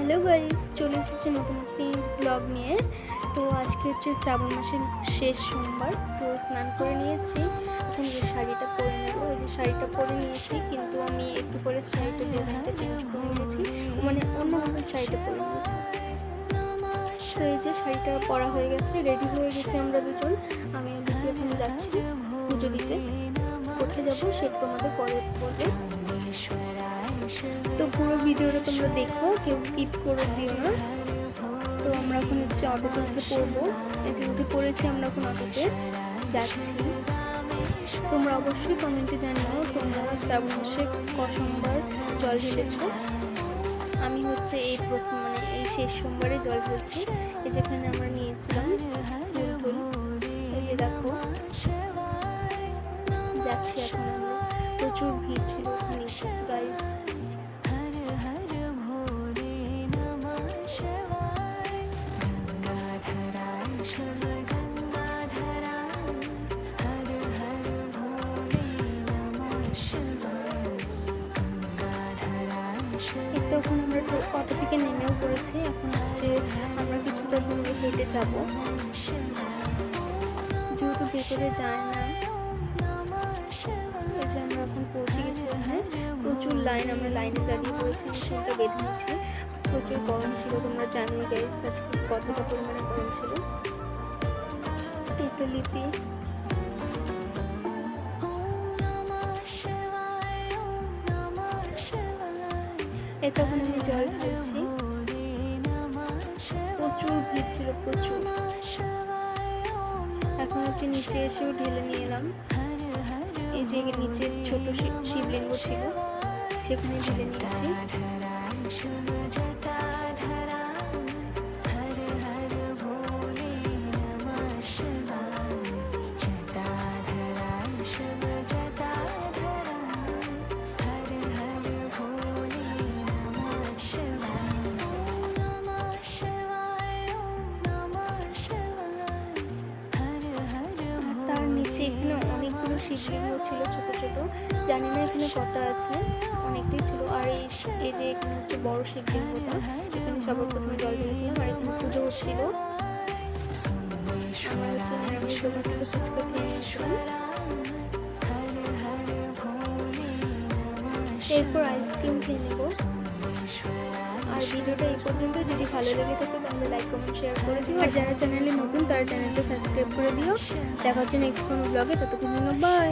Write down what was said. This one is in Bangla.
হ্যালো গাইস, চলে এসেছি নতুন একটি ব্লগ নিয়ে। তো আজকে হচ্ছে শ্রাবণ মাসের শেষ সোমবার। তো স্নান করে নিয়েছি, এখন যে শাড়িটা পরে নেব। এই যে শাড়িটা পরে নিয়েছি, কিন্তু আমি একটু পরে শাড়িটা ডিজাইনটা চেঞ্জ করে নিয়েছি, মানে অন্যভাবে শাড়িটা পরে নিয়েছি। তো এই যে শাড়িটা পরা হয়ে গেছে, রেডি হয়ে গেছি আমরা দুজন। আমি এখন যাচ্ছি পুজো দিতে। কোথায় যাবো সেটা তোমাদের পরে বলবে। তো পুরো ভিডিওটা তোমরা দেখো, কেউ স্কিপ করে দিও না। তো আমরা এখন হচ্ছে অটোতে উঠে পড়বো। এই যে উঠে পড়েছি, আমরা এখন অটোতে যাচ্ছি। তোমরা অবশ্যই কমেন্টে জানিও তোমরা শ্রাবণ মাসে ক সোমবার জল ঢেলেছ। আমি হচ্ছে এই প্রথম, মানে এই শেষ সোমবারে জল ঢেলছি। এই যেখানে আমরা নিয়েছিলাম ফুল, এই যে দেখো যাচ্ছি এখন আমরা। প্রচুর ভিড় ছিল ওখানে গাইস। তখন আমরা অটো থেকে নেমেও পড়েছি। এখন হচ্ছে আমরা কিছুটা দূর হেঁটে যাব, যেহেতু ভেতরে যায় না। এই যে আমরা এখন পৌঁছে গেছি ওখানে। প্রচুর লাইন, আমরা লাইনে দাঁড়িয়ে পড়েছি। চুলটা বেঁধে নিয়েছি, প্রচুর গরম ছিল। তোমরা জানোই গাইস আজকে কতটা পরিমাণে গরম ছিল। এই তো লিপি, এই তখন আমি জল ঢালছি। প্রচুর ভিড় ছিল, প্রচুর। এখন হচ্ছে নিচে এসেও ঢেলে নিয়ে এলাম। এই যে নিচে ছোট শিবলিঙ্গ ছিল, সেখানে ঢেলে নিয়েছি। এখানে অনেকগুলো শিবলিঙ্গ ছিল, ছোট ছোট। জানি না এখানে কটা আছে, অনেকটাই ছিল। আর এই যে এখানে হচ্ছে বড় শিবলিঙ্গটা, এখানে সবার প্রথমে জল ঢেলেছিলাম। আর এখানে পুজো হচ্ছিল। আমরা হচ্ছে নিরামিষ দোকান থেকে ফুচকা খেয়ে নিয়েছিলাম। এরপর আইসক্রিম খেয়ে নেব। আর ভিডিওটা এই পর্যন্ত। যদি ভালো লেগে থাকে তাহলে লাইক, কমেন্ট, শেয়ার করে দিও। আর যারা চ্যানেলে নতুন তারা চ্যানেলটা সাবস্ক্রাইব করে দিও। দেখা হচ্ছে নেক্সট কোনো ব্লগে। ততক্ষণ বাই।